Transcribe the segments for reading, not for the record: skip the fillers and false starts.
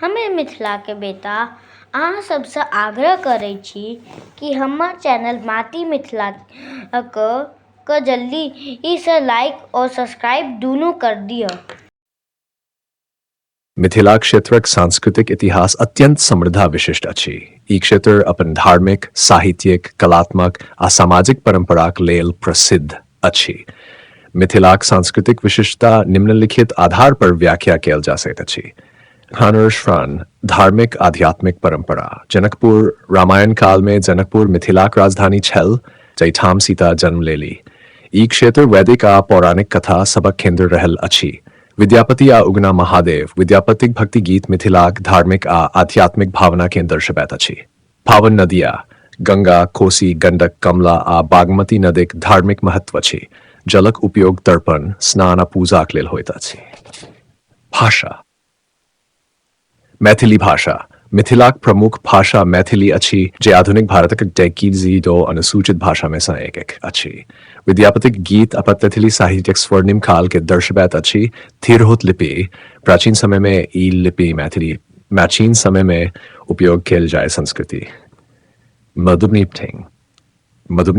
हमे मिथिला के बेटा अहाँ सबसँ आग्रह करै छी कि हमर चैनल माटी मिथिला के जल्दी से लाइक और सब्सक्राइब दुनू कर दिअ। मिथिला क्षेत्रक सांस्कृतिक इतिहास अत्यंत समृद्ध आ विशिष्ट अछि। ई क्षेत्र अपन धार्मिक, साहित्यिक, कलात्मक आ सामाजिक परंपराक लेल प्रसिद्ध अछि। मिथिलाक सांस्कृतिक विशिष्टता निम्नलिखित आधार पर व्याख्या कयल जा सकैत अछि। खानोश्रान धार्मिक आध्यात्मिक परंपरा। जनकपुर रामायण काल में जनकपुर मिथिलाक राजधानी छल, जहिठाम सीता जन्म लेली। ई क्षेत्र वैदिक आ पौराणिक कथा सबक केंद्र रहल अछि। विद्यापति आ उगना महादेव विद्यापतिक भक्ति गीत मिथिलाक धार्मिक आ आध्यात्मिक भावना के दर्शबैत अछि। पावन नदिया गंगा, कोसी, गंडक, कमला आ बागमती नदीक धार्मिक महत्व अछि। जलक उपयोग तर्पण, स्नान आ पूजाक लेल होइत अछि। भाषा मैथिली भाषा मिथिलाक प्रमुख भाषा मैथिली अछि, जे आधुनिक भारतक 2 अनुसूचित भाषा में सँ एक अछि। विद्यापतिक गीत आ पत्तथली साहित्यक स्वर्णिम काल के दर्शबैत अछि। थिरहुत लिपि प्राचीन समय में ई लिपि प्राचीन समय में उपयोग कयल जाय संस्कृति। मधुबनी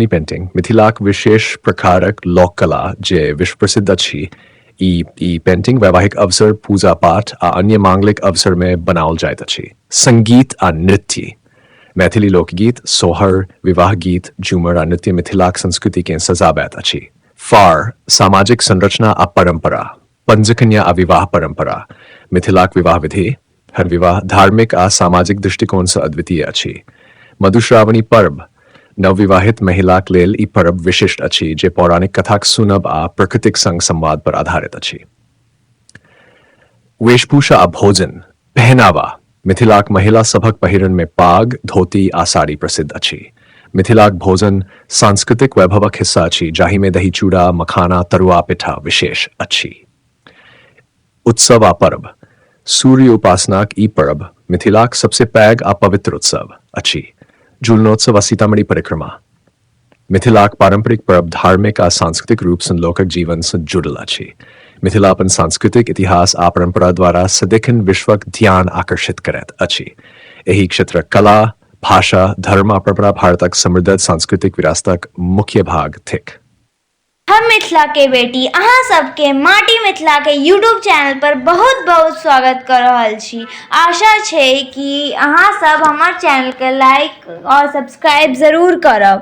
पेंटिंग मिथिलाक विशेष प्रकारक लोक कला जे विश्व प्रसिद्ध अछि। ई पेंटिंग वैवाहिक अवसर, पूजा पाठ आ अन्य मांगलिक अवसर में बनाओल जाइत अछि। संगीत आ नृत्य मैथिली लोकगीत, सोहर, विवाह गीत, झूमर आ नृत्य मिथिलाक संस्कृति के सजाबैत अछि। फार सामाजिक संरचना आ परंपरा। पंचकन्या आ विवाह परंपरा मिथिलाक विवाह विधि हर विवाह धार्मिक आ सामाजिक दृष्टिकोण से अद्वितीय अछि। मधुश्रावणी पर्व नवविवाहित महिलाक लेल ई पर्व विशिष्ट अछि, जे पौराणिक कथाक सुनब आ प्रकृतिक संग संवाद पर आधारित अछि। वेशभूषा आ भोजन पहनावा मिथिलाक महिला सभक पहिरन में पाग, धोती आ साड़ी प्रसिद्ध अछि। मिथिलाक भोजन सांस्कृतिक वैभवक हिस्सा अछि, जाहि में दही चूड़ा, मखाना, तरुआ, पिठा विशेष अछि। उत्सव आ पर्व सूर्य उपासनाक ई पर्व मिथिलाक सबसे पैघ आ पवित्र उत्सव अछि। झूलनोत्सव आ सीतामढ़ी परिक्रमा मिथिलाक पारंपरिक पर्व धार्मिक आ सांस्कृतिक रूप से लोकक जीवन से जुड़ल अछि। मिथिला अपन सांस्कृतिक इतिहास आ परंपरा द्वारा सदिखन विश्वक ध्यान आकर्षित करैत अछि। एहि क्षेत्रक कला, भाषा, धर्म आ परंपरा भारतक समृद्ध सांस्कृतिक विरासतक मुख्य भाग थिक। हम मिथिला के बेटी अहाँ सबके माटी मिथिला के यूट्यूब चैनल पर बहुत बहुत स्वागत कर रहल छी। आशा छै कि अहाँ सब हमर चैनल के लाइक और सब्सक्राइब जरूर करब।